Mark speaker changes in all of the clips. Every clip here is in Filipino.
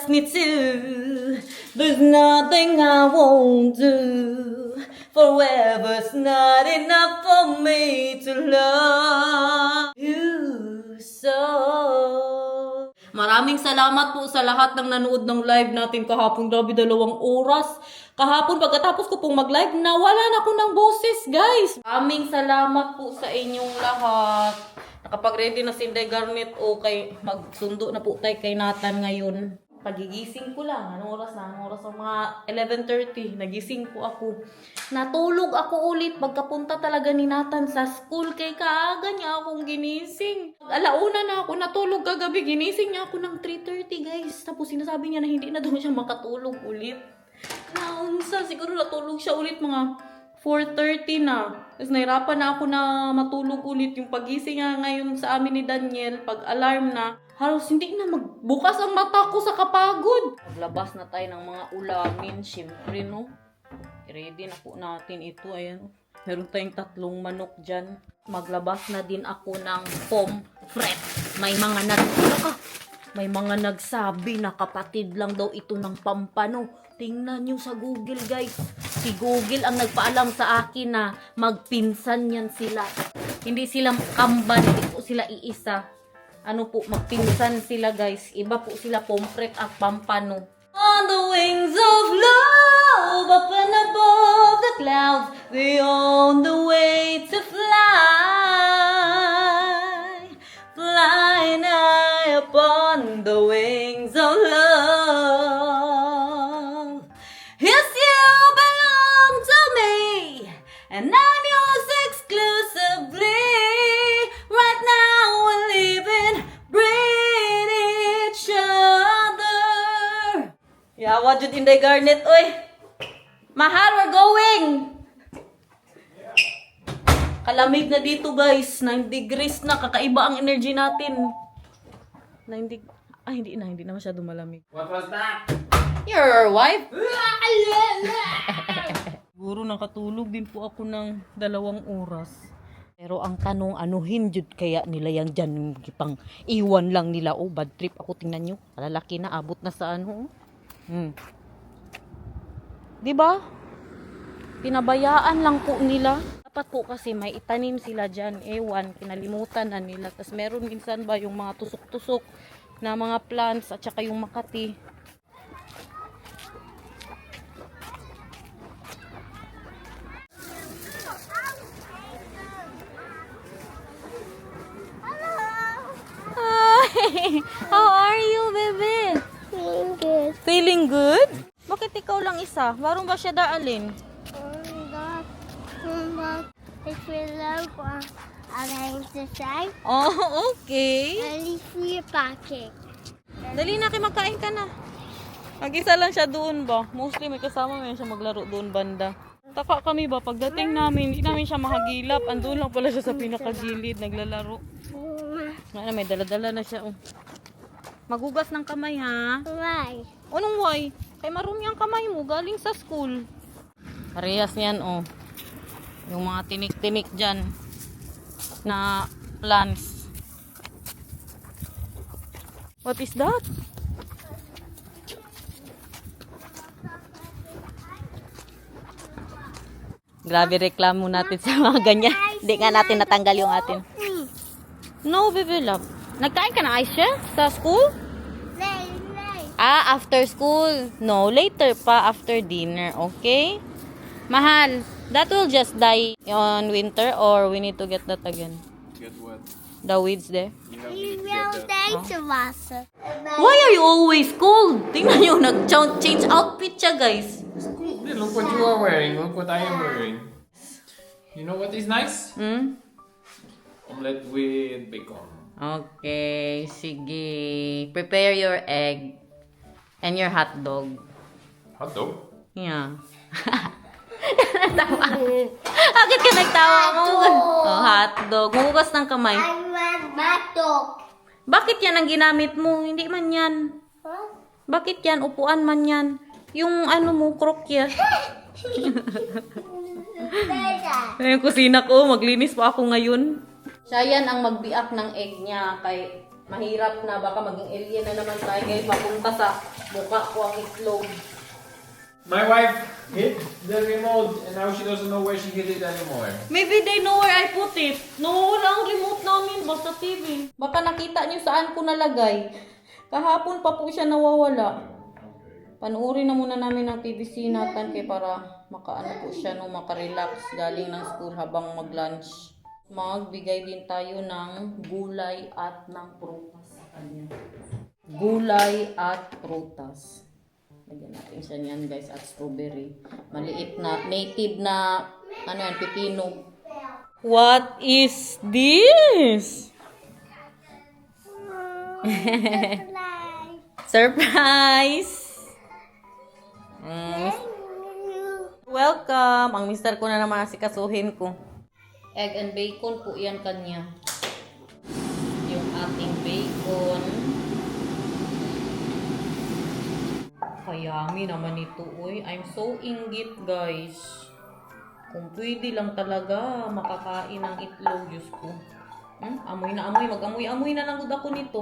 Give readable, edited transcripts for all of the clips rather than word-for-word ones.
Speaker 1: ask me to. There's nothing I won't do. Forever's not enough for me to love you so. Maraming salamat po sa lahat ng nanood ng live natin kahapon. Grabe, 2 oras. Kahapon, pagkatapos ko pong mag-live, nawalan ako ng boses, guys. Maraming salamat po sa inyong lahat. Nakapag-ready na si Inday Garnet o kay magsundo na po tayo kay Nathan ngayon. Pagigising ko lang. Anong oras na? Anong oras na? Mga 11:30. Nagising po ako. Natulog ako ulit. Pagkapunta talaga ni Nathan sa school. Kay kaaga niya akong ginising. Alauna na ako natulog kagabi. Ginising niya ako ng 3:30, guys. Tapos sinasabi niya na hindi na daw siya makatulog ulit. Naunsa. Siguro natulog siya ulit mga 4:30 na. Tapos nahirapan na ako na matulog ulit. Yung pagising nga ngayon sa amin ni Daniel, pag alarm na, halos hindi na magbukas ang mata ko sa kapagod. Maglabas na tayo ng mga ulamin. Siyempre, no? I-ready na po natin ito. Ayan. Meron tayong 3 manok dyan. Maglabas na din ako ng pomfret. May mga nagsabi na kapatid lang daw ito ng pampano. Tingnan nyo sa Google, guys. Si Google ang nagpaalam sa akin na magpinsan yan sila. Hindi sila kamban, hindi po sila iisa. Ano po, magpinsan sila, guys. Iba po sila, pomfret at pampano. On the wings of love, up and above the clouds, we're on the way to fly. Flying high upon the wings of love. Yes, you belong to me, and I'm yours exclusively. Right now we're living, breathe each other. Yawa jud Inday Garnet, oy. Mahal, we're going. Kalamig na dito, guys. 9 degrees na. Kakaiba ang energy natin. 9 degrees. Ah, hindi na masyado malamig.
Speaker 2: What was that?
Speaker 1: Your wife? Siguro nakatulog din po ako ng 2 oras. Pero ang tanong, anuhin jud kaya nila yan dyan, pang iwan lang nila. Oh, bad trip ako, tingnan nyo. Lalaki na, abot na sa ano. Diba? Pinabayaan lang po nila. Dapat po kasi may itanim sila dyan. Ewan, kinalimutan na nila. Tapos meron minsan ba yung mga tusok-tusok na mga plants at saka yung makati. How are you, baby?
Speaker 3: Feeling good.
Speaker 1: Feeling good? Bakit ikaw lang isa? Warong ba siya daalin?
Speaker 3: If we love arrange the side,
Speaker 1: Oh, okay.
Speaker 3: only free packet.
Speaker 1: Dali na kayo, magkain ka na. Mag-isa lang siya doon ba? Mostly may kasama mo siya maglaro doon banda. Taka kami ba, pagdating namin, hindi namin siya mahagilap. Andun lang pala siya sa pinakagilid, naglalaro. Ngayon, may dala-dala na siya. Oh. Magugas ng kamay, ha?
Speaker 3: Why?
Speaker 1: Anong why? Kay marumi ang kamay mo, galing sa school. Parehas niyan, oh. Yung mga tinik-tinik dyan na plants. What is that? Grabe reklamo natin sa mga ganyan. Hindi nga natin natanggal yung atin. No, baby love. Nagkain ka na ice siya sa school?
Speaker 3: Lay.
Speaker 1: Ah, after school. No, later pa after dinner, okay? Mahal, that will just die on winter or we need to get that again?
Speaker 2: Get what?
Speaker 1: The weeds there.
Speaker 2: You know,
Speaker 3: We
Speaker 2: we need to
Speaker 3: will
Speaker 2: get that.
Speaker 3: take the water.
Speaker 1: Why are you always cold? Tingnan nyo, nag-change outfit siya, guys.
Speaker 2: Hey, look what you are wearing. Look what I am wearing. You know what is nice?
Speaker 1: Hmm?
Speaker 2: Omelette with bacon.
Speaker 1: Okay, sige. Prepare your egg and your hot dog.
Speaker 2: Hot dog?
Speaker 1: Yeah. Bakit ka nagtawa mo? Oh, hotdog. Hugas ng kamay.
Speaker 3: I want batok.
Speaker 1: Bakit yan ang ginamit mo? Hindi man yan.
Speaker 3: Huh?
Speaker 1: Bakit yan? Upuan man yan. Yung ano mo, krokya.
Speaker 3: Better.
Speaker 1: Yung kusina ko, maglinis pa ako ngayon. Siya yan ang magbiak ng egg niya. Kay mahirap na baka maging alien na naman tayo. Guys, mapunta sa Buka ko ang itlog.
Speaker 2: My wife hit the remote and now she doesn't know where she hid it anymore.
Speaker 1: Maybe they know where I put it. Nawawala ang remote namin, basta TV. Baka nakita niyo saan ko nalagay. Kahapon pa po siya nawawala. Panuorin na muna namin ang TVC natin kay para makaano po siya no, makarelax galing ng school habang mag-lunch. Magbigay din tayo ng gulay at ng prutas sa kanya. Gulay at prutas. Lagyan natin siya niyan guys at strawberry. Maliit na, native na, ano yan, pipino. What is this? Surprise! Welcome! Ang mister ko na naman asikasuhin ko. Egg and bacon po yan kanya. Yung ating bacon. Kayami naman ito, uy. I'm so inggit, guys. Kung pwede lang talaga makakain ng itlog, Diyos ko. Amoy na amoy. Mag-amoy-amoy na lang ako nito.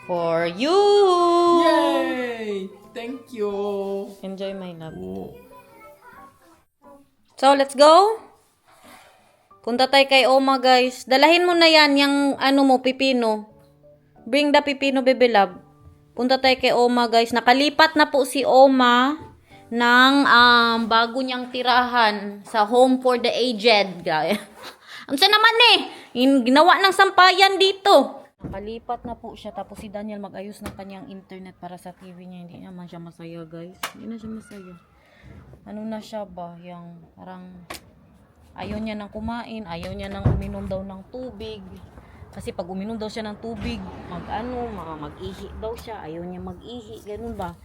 Speaker 1: For you!
Speaker 2: Yay! Thank you!
Speaker 1: Enjoy my love. So, let's go. Punta tayo kay Oma, guys. Dalahin mo na yan, yung ano mo, pipino. Bring the pipino, baby love. Punta tayo kay Oma, guys. Nakalipat na po si Oma ng bago niyang tirahan sa Home for the Aged, guys. Ang sa naman ginawa ng sampayan dito. Nakalipat na po siya. Tapos si Daniel mag-ayos ng kanyang internet para sa TV niya. Hindi naman siya masaya, guys. Hindi na siya masaya. Ano na siya ba? Yung parang ayaw niya nang kumain. Ayaw niya nang uminom daw ng tubig. Kasi pag uminom daw siya ng tubig, mag-ihi daw siya. Ayaw niya mag-ihi. Ganun ba?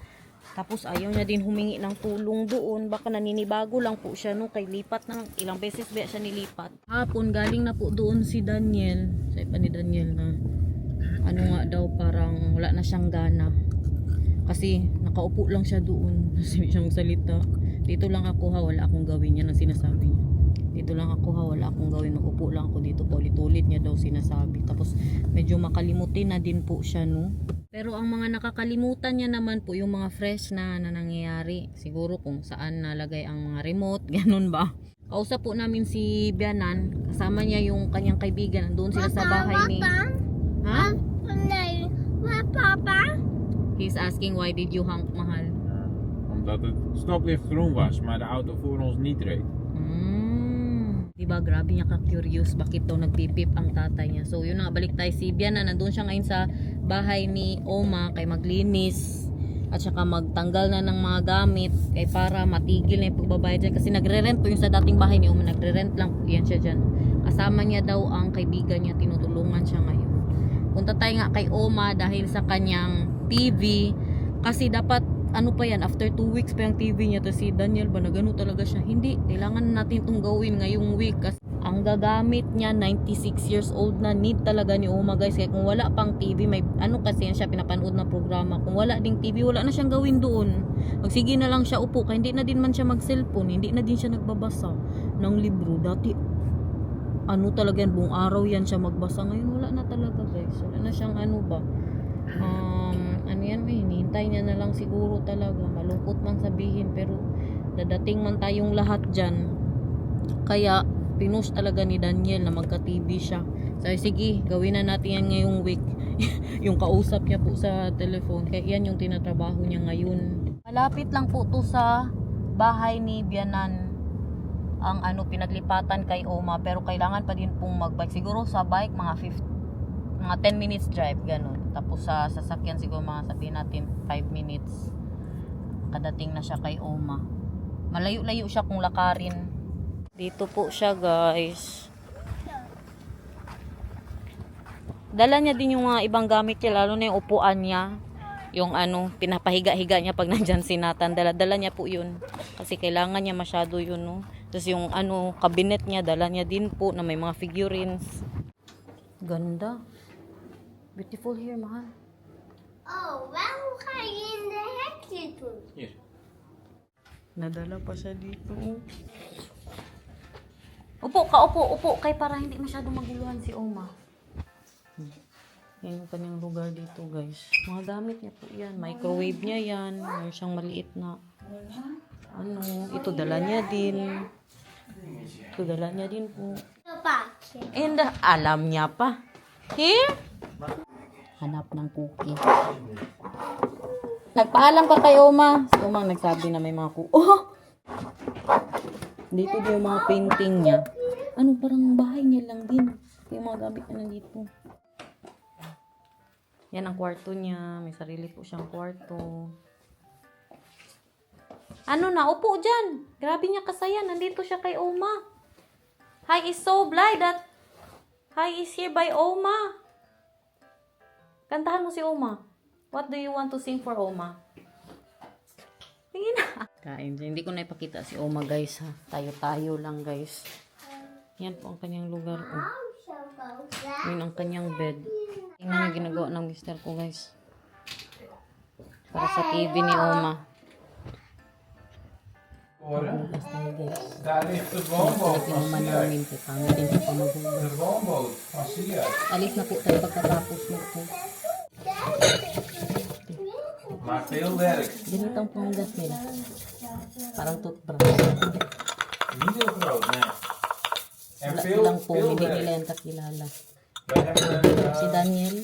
Speaker 1: Tapos ayaw niya din humingi ng tulong doon. Baka naninibago lang po siya. No? Kay lipat na. Ilang beses ba siya nilipat. Hapon, galing na po doon si Daniel. Sabi pa ni Daniel na ano nga daw, parang wala na siyang gana. Kasi nakaupo lang siya doon. Hindi siya magsalita. Dito lang ako ha, wala akong gawin. Yan ang sinasabi niya. Dito lang ako ha, wala akong gawin. Nakupo lang ako dito. Paulit-ulit niya daw sinasabi. Tapos medyo makalimutin na din po siya, no? Pero ang mga nakakalimutan niya naman po yung mga fresh na nangyayari. Siguro kung saan nalagay ang mga remote, ganun ba? Kausap po namin si Bianan. Kasama niya yung kanyang kaibigan. Doon sila sa bahay ni... Ha?
Speaker 3: Papa?
Speaker 1: He's asking why did you hang, mahal?
Speaker 2: Omdat het stoplicht groen was, maar de auto voor ons niet reed.
Speaker 1: Diba, grabe niya ka-curious bakit daw nagpipip ang tatay niya. So, yun na, balik tayo si Bian na nandun siya ngayon sa bahay ni Oma kay maglinis at saka magtanggal na ng mga gamit kay para matigil na yung pagbabayad dyan. Kasi nagre-rent po yung sa dating bahay ni Oma. Nagre-rent lang po yan siya dyan. Kasama niya daw ang kaibigan niya. Tinutulungan siya ngayon. Punta tayo nga kay Oma dahil sa kanyang TV. Kasi dapat ano pa yan, after 2 weeks pa yung TV niya. Tapos si Daniel ba, nagano talaga siya. Hindi, kailangan natin itong gawin ngayong week. Kasi ang gagamit niya, 96 years old na, need talaga ni Oma, guys. Kaya kung wala pang TV, may ano kasi yan siya, pinapanood na programa. Kung wala ding TV, wala na siyang gawin doon. Magsige na lang siya upo. Kaya hindi na din man siya mag-cellphone. Hindi na din siya nagbabasa ng libro. Dati, ano talaga yan, buong araw yan siya magbasa. Ngayon, wala na talaga, guys. Wala na siyang ano ba. Ano yan, hinihintay niya na lang siguro talaga. Malungkot man sabihin, pero dadating man tayong lahat dyan. Kaya pinush talaga ni Daniel na magka-TV siya. Sabi, sige, gawin na natin yan ngayong week. Yung kausap niya po sa telephone. Kaya yan yung tinatrabaho niya ngayon. Malapit lang po to sa bahay ni Bianan ang ano pinaglipatan kay Oma, pero kailangan pa din pong magbike. Siguro sa bike mga 10 minutes drive, ganun. Tapos sa sasakyan siguro mga sabihin natin 5 minutes. Kadating na siya kay Oma. Malayo-layo siya kung lakarin. Dito po siya, guys. Dala niya din yung mga ibang gamit niya, lalo na yung upuan niya. Yung ano, pinapahiga-higa niya pag nandyan si Nathan. Dala niya po yun. Kasi kailangan niya masyado yun, no? Tapos yung ano, cabinet niya, dala niya din po na may mga figurines. Ganda. Beautiful here, mahal.
Speaker 3: Oh, waarom ga je in de hekje doen?
Speaker 2: Hier.
Speaker 1: Nadala pa siya dito. Upo ka, upo. Kay para hindi masyado maguluhan si Oma. Yan yung kanyang lugar dito, guys. Mga gamit niya po yan. Microwave niya yan. Meron siyang maliit na ano. Ito dala niya din. Ito dala niya din po. And alam niya pa. Here? Hanap ng cookie. Nagpaalam ka kay Oma. Si Oma nagsabi na may mga cookie. Oh! Dito din yung mga painting niya. Ano, parang bahay niya lang din. Yung mga gamit niya nandito. Yan ang kwarto niya. May sarili po siyang kwarto. Ano na? Upo dyan. Grabe niya kasaya. Nandito siya kay Oma. Hi is so blind that Hi is here by Oma. Kantahan mo si Oma. What do you want to sing for Oma? Tingin na. Kain. Hindi ko na ipakita si Oma, guys, ha. Tayo-tayo lang, guys. Yan po ang kanyang lugar. Oh. Yun ang kanyang bed. Tingnan yung ginagawa ng mister ko, guys. Para sa TV ni Oma. Bukas tayo, guys.
Speaker 2: Daar ligt de woonboot
Speaker 1: Ito
Speaker 2: van
Speaker 1: naman
Speaker 2: Siert.
Speaker 1: namin po. Kami din po pamagulang.
Speaker 2: De woonboot van Siert.
Speaker 1: Alis na po tayo pagkatapos mo po.
Speaker 2: Maakt veel werk.
Speaker 1: Ganito ang panggas nila. Parang toothbrush.
Speaker 2: Niet heel groot, nee. En
Speaker 1: Wala
Speaker 2: veel,
Speaker 1: lang po,
Speaker 2: veel
Speaker 1: hindi nila
Speaker 2: werk.
Speaker 1: yan kakilala.
Speaker 2: Wij hebben
Speaker 1: Si Daniel,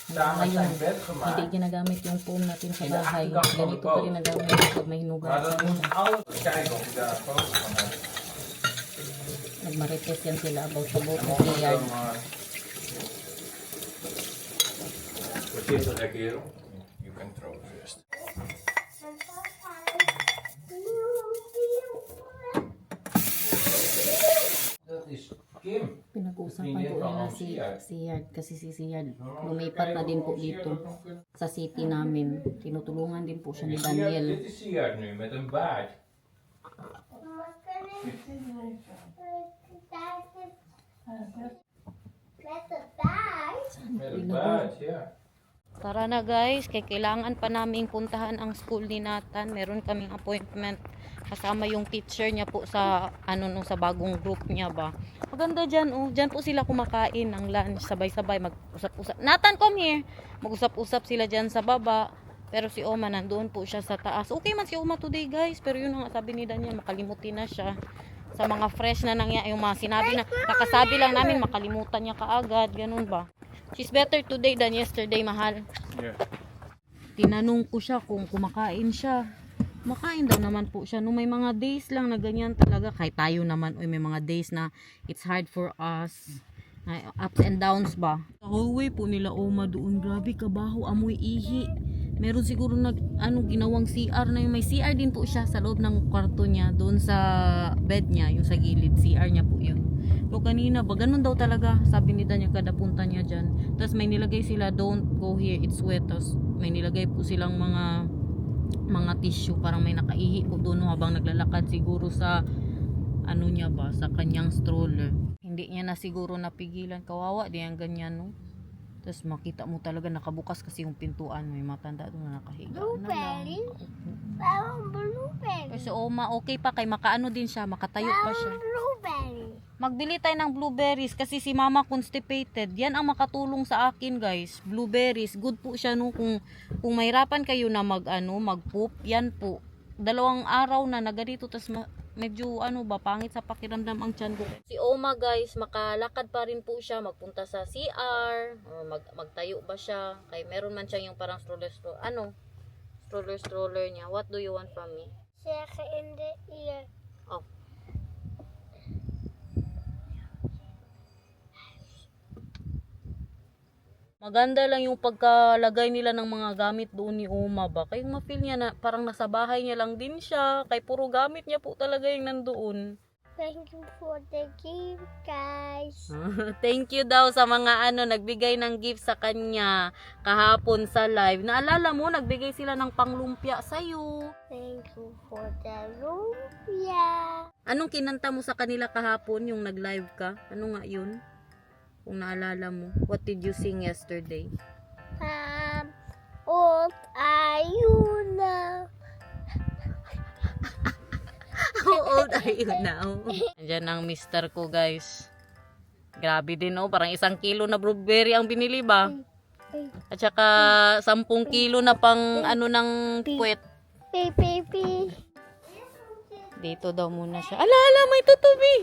Speaker 2: samen
Speaker 1: ngayon,
Speaker 2: zijn bed
Speaker 1: hindi
Speaker 2: gemaakt.
Speaker 1: ginagamit yung phone natin sa bahay.
Speaker 2: achterkant van de
Speaker 1: Ganito pa rin
Speaker 2: boot.
Speaker 1: nagamit pag may hinuga.
Speaker 2: Maar dan moet alles kijken of ik daar een foto van heb.
Speaker 1: Nagmarites yan sila about sa boat
Speaker 2: En
Speaker 1: na
Speaker 2: mocht
Speaker 1: yard.
Speaker 2: dan maar... Voorzichtig, hè, kerel. You can throw first. Dat is Kim.
Speaker 1: Pinag-uusapan po nila si Yard kasi si Yard lumipat na din po dito sa city namin. Tinutulungan din po siya ni Daniel.
Speaker 2: Dit is Siert nu, met een baard. Met een baard, ja.
Speaker 1: Tara na guys, kay kailangan pa naming puntahan ang school ni Nathan. Meron kaming appointment kasama yung teacher niya po sa ano no sa bagong group niya ba. Maganda diyan oh. Diyan po sila kumakain ng lunch sabay-sabay mag-usap-usap. Nathan, come here. Mag-usap-usap sila diyan sa baba. Pero si Oma nandoon po siya sa taas. Okay man si Oma today guys, pero yun ang sabi ni Daniel, makalimutin na siya sa mga fresh na nangyari, yung mga sinabi na kakasabi lang namin makalimutan niya kaagad, ganun ba. She's better today than yesterday, mahal.
Speaker 2: Ja.
Speaker 1: Tinanong ko siya kung kumakain siya. Kumakain daw naman po siya. Nung may mga days lang na ganyan talaga. Kahit tayo naman, may mga days na it's hard for us. Ups and downs ba. Sa hallway po nila Oma doon. Grabe kabaho, amoy ihi. Meron siguro ginawang CR na yung may CR din po siya sa loob ng kwarto niya. Doon sa bed niya, yung sa gilid. CR niya po yun. So kanina ba, ganun daw talaga, sabi ni Daniel kada punta niya dyan. Tapos may nilagay sila, don't go here, it's wet. Tapos may nilagay po silang mga tissue, parang may nakaihi po doon no, habang naglalakad siguro sa ano niya ba, sa kanyang stroller. Hindi niya na siguro napigilan, kawawa di ang ganyan no. Tapos makita mo talaga nakabukas kasi yung pintuan, may matanda doon na nakahiga.
Speaker 3: Blueberry? Parang blueberry.
Speaker 1: Kasi Oma, okay pa kay makaano din siya, makatayo pa siya.
Speaker 3: Blueberry.
Speaker 1: Magbili tayo ng blueberries kasi si mama constipated. Yan ang makatulong sa akin guys. Blueberries. Good po siya no kung mahirapan kayo na mag-poop. Yan po. 2 araw na naganito tas medyo pangit sa pakiramdam ang tiyan ko. Si Oma guys, makalakad pa rin po siya. Magpunta sa CR. Magtayo ba siya. Kay meron man siya yung parang stroller niya. What do you want from me?
Speaker 3: Zeg in de ear.
Speaker 1: Oh. Maganda lang yung pagkalagay nila ng mga gamit doon ni Oma ba. Kaya ma-feel niya na parang nasa bahay niya lang din siya. Kay puro gamit niya po talaga yung nandoon.
Speaker 3: Thank you for the gift, guys.
Speaker 1: Thank you daw sa mga nagbigay ng gift sa kanya kahapon sa live. Naalala mo, nagbigay sila ng panglumpia sa'yo.
Speaker 3: Thank you for the lumpia.
Speaker 1: Anong kinanta mo sa kanila kahapon yung nag-live ka? Ano nga yun? Kung naalala mo. What did you sing yesterday?
Speaker 3: Old are you now?
Speaker 1: How old are you now? Andiyan ang mister ko guys. Grabe din oh. Parang 1 kilo na blueberry ang binili ba? At saka 10 kilo na pang ano ng puwet.
Speaker 3: Baby.
Speaker 1: Dito daw muna siya. Ala, may tutubi.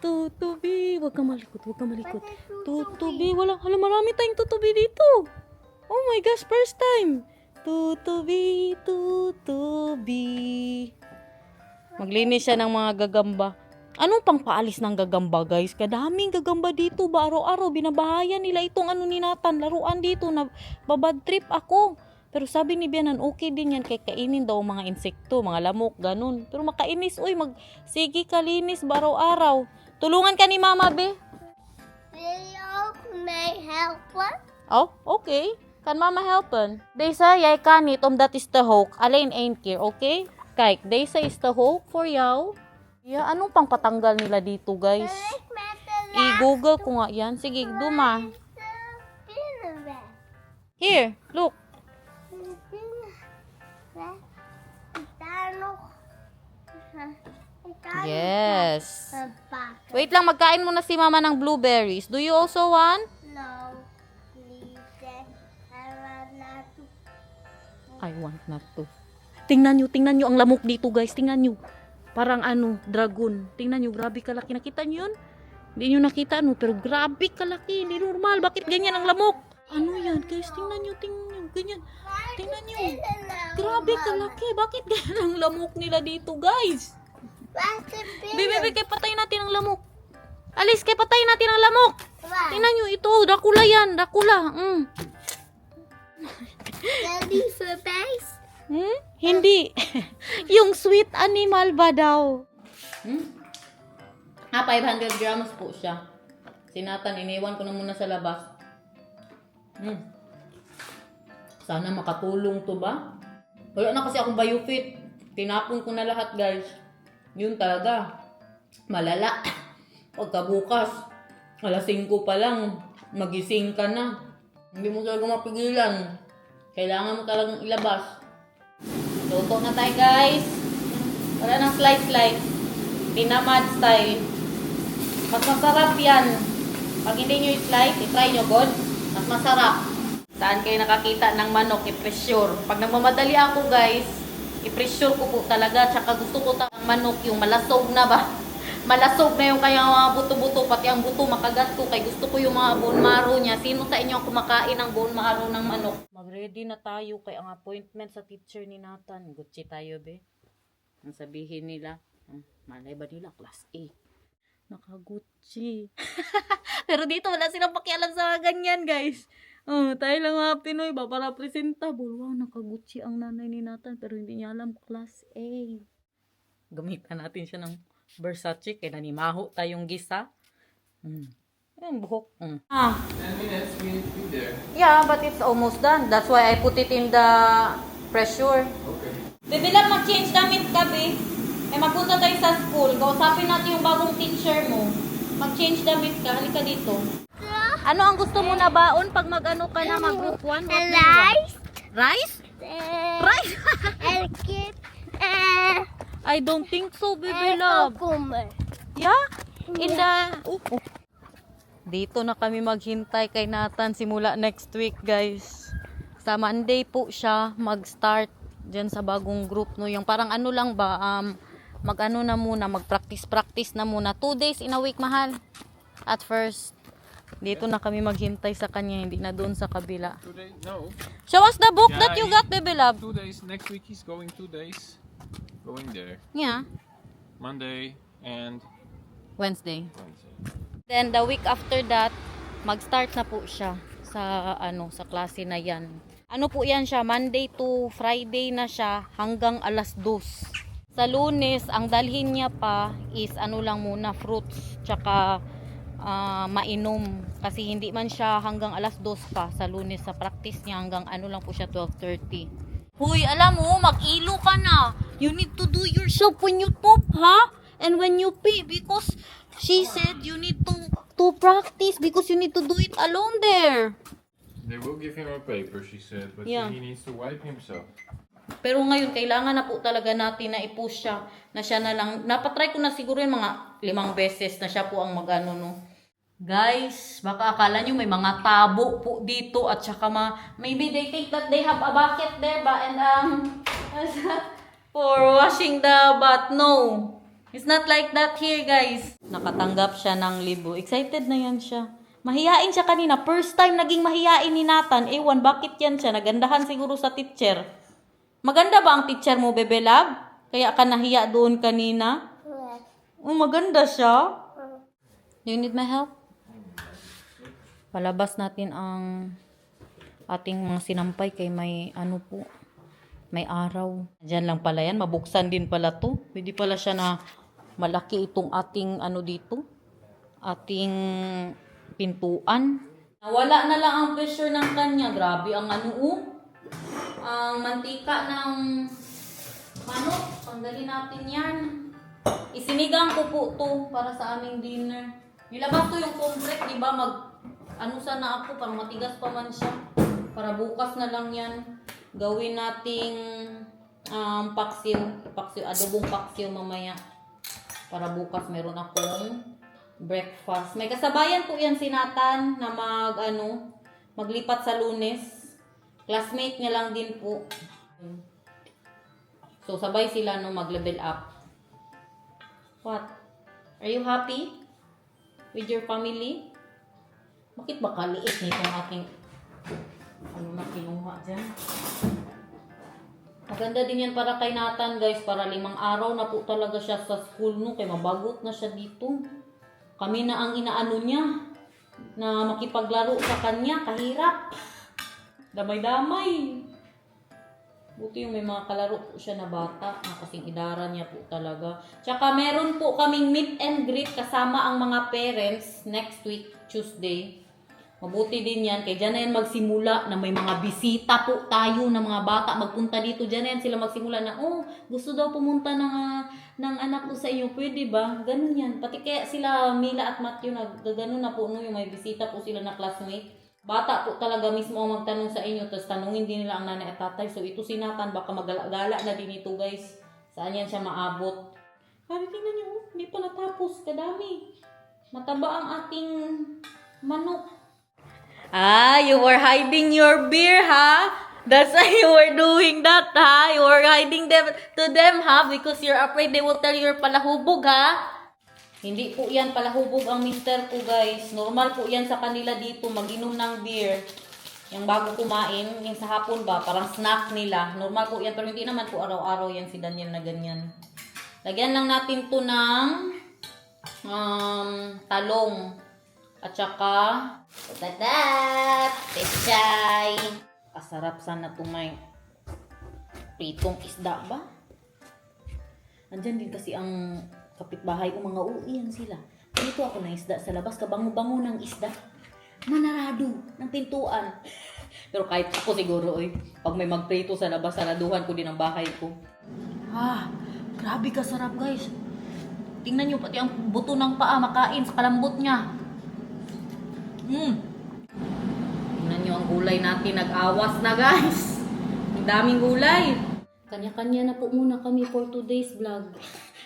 Speaker 1: Tutubi. Huwag kang malikot, huwag kang malikot. Tutubi. Hala, marami tayong tutubi dito. Oh my gosh, first time. Tutubi, tutubi. Maglinis siya ng mga gagamba. Anong pang paalis ng gagamba, guys? Kadaming gagamba dito ba? Araw-araw, binabahayan nila itong ano ni Nathan. Laruan dito na babad trip ako. Pero sabi ni Bianan, okay din yan. Kaya kainin daw mga insekto, mga lamok, ganun. Pero makainis, uy, sige kalinis ba araw-araw? Tulungan ka ni Mama, be?
Speaker 3: Will you may help us?
Speaker 1: Oh, okay. Kan Mama helpen? Deze, jij kan niet omdat is te hoog. Alleen 1 keer, okay? Kijk, deze is te hoog voor jou. Yeah, anong pang patanggal nila dito, guys? I-google ko nga yan. Sige, duma. Here, look. Yes. Wait lang, magkain muna si Mama ng blueberries. Do you also want?
Speaker 3: No, please.
Speaker 1: I want not to. Tingnan nyo ang lamok dito, guys. Tingnan nyo. Parang dragon. Tingnan nyo, grabe kalaki. Nakita nyo yun? Hindi nyo nakita, pero grabe kalaki. Hindi normal. Bakit ganyan ang lamok? Ano yan, guys? Tingnan nyo. Ganyan. Tingnan nyo. Grabe kalaki. Bakit ganyan ang lamok nila dito, guys? Bebe, kaya patayin natin ang lamok. Alis, kaya patayin natin ang lamok. Tingnan nyo, ito. Dracula yan. Dracula.
Speaker 3: Daddy for base?
Speaker 1: Hindi. Yung sweet animal ba daw? 500 grams po siya. Sinatan, iniwan ko na muna sa labas. Sana makatulong to ba? Wala na kasi akong biofit. Tinapon ko na lahat, guys. Yun talaga. Malala. Pagkabukas, alas 5 pa lang, magising ka na. Hindi mo talaga mapigilan. Kailangan mo talagang ilabas. Luto na tayo, guys. Wala nang slice. Pinamad style. Mas masarap yan. Pag hindi nyo i-slice, i-try nyo, God. Mas masarap. Saan kayo nakakita ng manok, i-pressure. Pag nagmamadali ako, guys, i-pressure ko po talaga. Tsaka gusto ko ng manok, yung malasog na ba? Malasog na yung kaya mga buto-buto. Pati ang buto, makagat ko. Kaya gusto ko yung mga bone marrow niya. Sino sa inyo ang kumakain ng bone marrow ng manok? Mag-ready na tayo kay ang appointment sa teacher ni Nathan. Gucci tayo, be. Ang sabihin nila, malay ba nila? Class A. Naka-Gucci. Pero dito wala silang pakialam sa ganyan, guys. Tayo lang mga Pinoy ba? Para presentable. Wow, naka-Gucci ang nanay ni Nathan. Pero hindi niya alam, Class A. Gamitan natin siya ng Versace. Kaya nanimaho tayong gisa. Yung buhok.
Speaker 2: 10 minutes, we'll be there.
Speaker 1: Yeah, but it's almost done. That's why I put it in the pressure.
Speaker 2: Okay.
Speaker 1: Bebe lang mag-change damit ka, be. Magpunta tayo sa school. Kausapin natin yung bagong teacher mo. Mag-change damit ka. Halika dito. Ano ang gusto mo na baon pag mag-ano ka na, mag-group 1?
Speaker 3: Rice?
Speaker 1: Rice? Rice?
Speaker 3: And keep
Speaker 1: I don't think so, baby love.
Speaker 3: cucumber.
Speaker 1: Yeah? In the... Dito na kami maghintay kay Nathan simula next week, guys. Sa Monday po siya mag-start dyan sa bagong group, no? Yung parang ano lang ba, mag-ano na muna, mag-practice na muna. 2 days in a week, mahal. At first, dito na kami maghintay sa kanya, hindi na doon sa kabila.
Speaker 2: 2 days? No.
Speaker 1: Show us the book
Speaker 2: Yeah,
Speaker 1: that you got, baby love.
Speaker 2: 2 days. Next week he's going 2 days. Going there.
Speaker 1: Yeah.
Speaker 2: Monday and
Speaker 1: Wednesday.
Speaker 2: Wednesday.
Speaker 1: Then the week after that, mag-start na po siya sa sa klase na 'yan. Ano po 'yan siya, Monday to Friday na siya hanggang alas 2. Sa Lunes, ang dalhin niya pa is ano lang muna, fruits tsaka mainom kasi hindi man siya hanggang alas 2 pa sa Lunes. Sa practice niya hanggang ano lang po siya, 12:30. Huy, alam mo, mag-ilo ka na. You need to do your soap when you poop, ha? And when you pee, because she said you need to practice because you need to do it alone there.
Speaker 2: They will give him a paper, she said, but
Speaker 1: Yeah.
Speaker 2: he needs to wipe himself.
Speaker 1: Pero ngayon, kailangan na po talaga natin na i-push siya, na siya na lang, napatry ko na siguro yung mga 5 beses na siya po ang magano, no. Guys, baka akala nyo may mga tabo po dito at saka maybe they think that they have a bucket there ba and for washing the bath. No. It's not like that here, guys. Nakatanggap siya ng libo. Excited na yan siya. Mahiyain siya kanina. First time naging mahiyain ni Nathan. Ewan, bakit yan siya? Nagandahan siguro sa teacher. Maganda ba ang teacher mo, Bebe Love? Kaya ka nahiya doon kanina?
Speaker 3: Yes.
Speaker 1: Oh, maganda siya. Do you need my help? Palabas natin ang ating mga sinampay kay may ano po, may araw. Diyan lang pala yan, mabuksan din pala to. Pwede pala siya na malaki itong ating ano dito, ating pintuan. Nawala na lang ang pressure ng kanya. Grabe ang ano ang mantika ng manok. Tanggalin natin yan. Isinigang ko po to para sa aming dinner. Nilabas ko yung compress, di ba? Ano sana ako, parang matigas pa man siya. Para bukas na lang yan. Gawin nating paksiw, adobong paksiw mamaya. Para bukas meron akong breakfast. May kasabayan po yan si Nathan na maglipat sa Lunes. Classmate niya lang din po. So sabay sila mag-level up. What? Are you happy with your family? Bakit ba kaliit nitong aking na kinuha dyan? Maganda din yan para kay Nathan, guys. Para 5 araw na po talaga siya sa school no. Kaya mabagot na siya dito. Kami na ang inaano niya na makipaglaro sa kanya. Kahirap. Damay-damay. Buti yung may mga kalaro po siya na bata. Kasing idara niya po talaga. Tsaka meron po kaming meet and greet kasama ang mga parents next week, Tuesday. Mabuti din yan. Kaya dyan na yan magsimula na may mga bisita po tayo na mga bata magpunta dito. Dyan na yan sila magsimula na, gusto daw pumunta ng anak ko sa inyo. Pwede ba? Ganun yan. Pati kaya sila Mila at Matthew naggano'n na po yung may bisita po sila na classmate. Bata po talaga mismo ang magtanong sa inyo. Tapos tanungin din nila ang nanay at tatay. So ito si Nathan, baka magala na din ito, guys. Saan yan siya maabot? Sabi, tingnan nyo, hindi pa natapos. Kadami. Mataba ang ating manok. You were hiding your beer, ha? That's why you were doing that, ha? You were hiding them to them, ha? Because you're afraid they will tell you're palahubog, ha? Hindi po yan palahubog ang mister ko, guys. Normal po yan sa kanila dito, mag-inom ng beer. Yung bago kumain, yung sa hapon ba, parang snack nila. Normal po yan, pero hindi naman po araw-araw yan si Daniel na ganyan. Lagyan lang natin to ng talong. At saka, pechay. Kasarap sana itong may pritong isda ba? Andyan din kasi ang kapitbahay ko, mga uiyan sila. Dito ako na isda sa labas, kabango-bango ng isda. Manarado ng pintuan. Pero kahit ako siguro, pag may magprito sa labas, saraduhan ko din ang bahay ko. Grabe kasarap, guys. Tingnan nyo, pati ang buto ng paa, makain sa kalambot niya. Tingnan nyo ang gulay natin, nag-awas na, guys. Ang daming gulay. Kanya-kanya na po muna kami for today's vlog.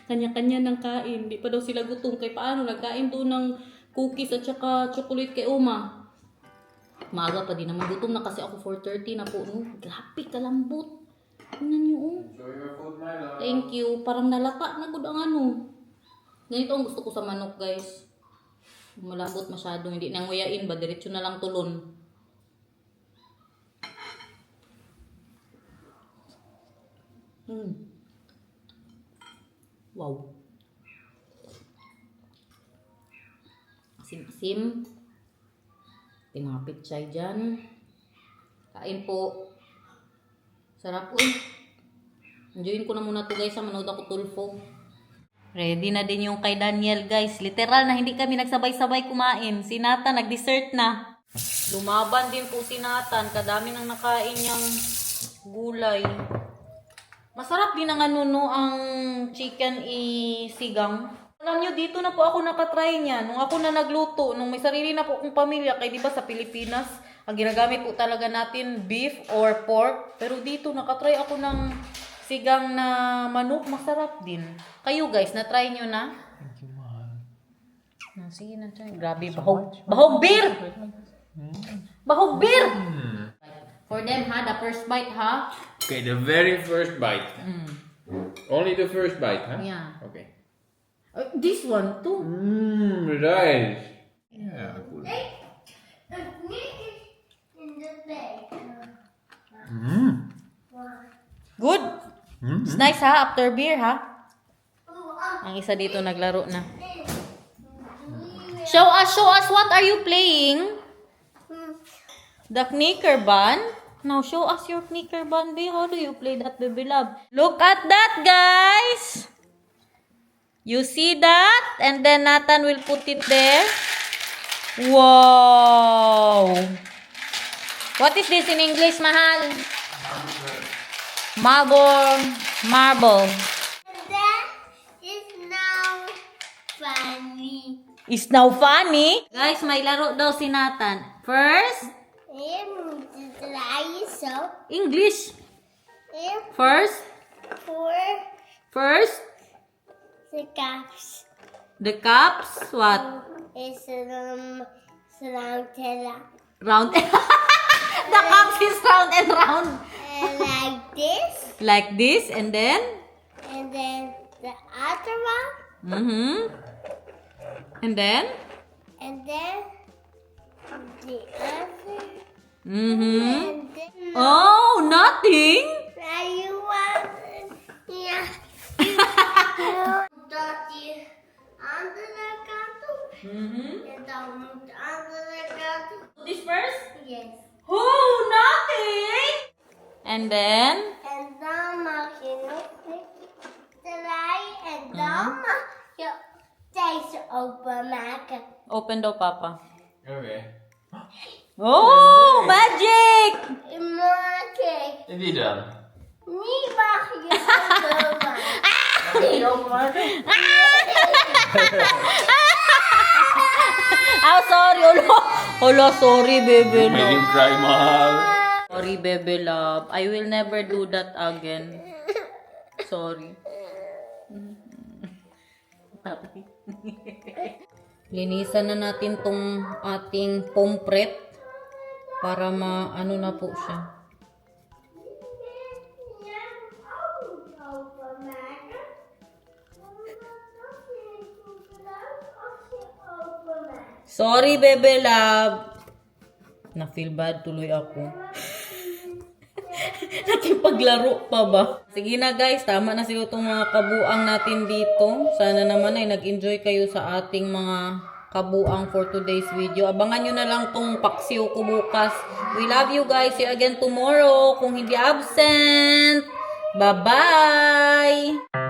Speaker 1: Kanya-kanya ng kain. Di pa daw sila gutom. Kaya paano? Nagkain doon ng cookies at saka chocolate kay Oma. Maaga pa din naman. Gutom na kasi ako 4:30 na po. Grabe, kalambot. Tingnan nyo,
Speaker 2: Enjoy your food, my love.
Speaker 1: Thank you. Parang nalata na gud ang ano. Ganito ang gusto ko sa manok, guys. Malambot masyado. Hindi nang nguyain ba? Diretso na lang tulon. Wow. Asim-asim. Tinapit siya dyan. Kain po. Sarap po. Enjoyin ko na muna to, guys. Manood ako tulfo. Ready na din yung kay Daniel, guys. Literal na hindi kami nagsabay-sabay kumain. Si Nathan nag-dessert na. Lumaban din po si Nathan. Kadami nang nakain niyang gulay. Masarap din ang ang chicken isigang. Alam nyo, dito na po ako nakatry niya. Nung ako na nagluto, nung may sarili na po akong pamilya, kaya diba sa Pilipinas, ang ginagamit po talaga natin beef or pork. Pero dito nakatry ako ng sigang na manok, masarap din. Kayo, guys, na-try nyo na?
Speaker 2: Thank you, mahal.
Speaker 1: sige na tayo. Grabe, bahog beer! Bahog beer! For them, ha? The first bite, ha?
Speaker 2: Okay, the very first bite. Only the first bite, huh?
Speaker 1: Yeah.
Speaker 2: Okay.
Speaker 1: This one, too.
Speaker 2: Right. Yeah, cool.
Speaker 3: In the bed.
Speaker 1: Good? It's nice, ha? After beer, ha? Ang isa dito naglaro na. Show us, what are you playing? The knicker bun? Now, show us your knicker bun, babe. How do you play that, baby love? Look at that, guys! You see that? And then Nathan will put it there. Wow! What is this in English, Mahal? Marble.
Speaker 3: And that is now funny.
Speaker 1: Is now funny? Guys, may laro daw si Nathan. First,
Speaker 3: So,
Speaker 1: English. First,
Speaker 3: for the cups
Speaker 1: the cups. What?
Speaker 3: is surrounded
Speaker 1: Round. The cups is round and round.
Speaker 3: like this,
Speaker 1: Like this, and then?
Speaker 3: and then the other one,
Speaker 1: And then?
Speaker 3: and then the other,
Speaker 1: Mm-hmm.
Speaker 3: and then
Speaker 1: Oh, nothing.
Speaker 3: now you want, yeah, don't you under the counter, and don't under the counter,
Speaker 1: This first?
Speaker 3: yes,
Speaker 1: Oh, nothing. And then?
Speaker 3: and then you the light, and then you take open market.
Speaker 1: Open daw, Papa.
Speaker 2: Okay.
Speaker 1: Oh, magic!
Speaker 3: Market.
Speaker 2: Hindi dan.
Speaker 3: Ni mag you open
Speaker 1: Oh, sorry. Olo, sorry, baby
Speaker 2: Make him
Speaker 1: love.
Speaker 2: cry, mahal.
Speaker 1: Sorry, baby love. I will never do that again. Sorry. Linisan na natin tong ating pompret para maano na po siya. Sorry, baby love. Na-feel bad tuloy ako. Nakipaglaro pa ba? Sige na guys, tama na siguro itong mga kabuang natin dito. Sana naman ay nag-enjoy kayo sa ating mga kabuang for today's video. Abangan nyo na lang tong paksiw ko bukas. We love you guys. See you again tomorrow. Kung hindi absent. Bye-bye!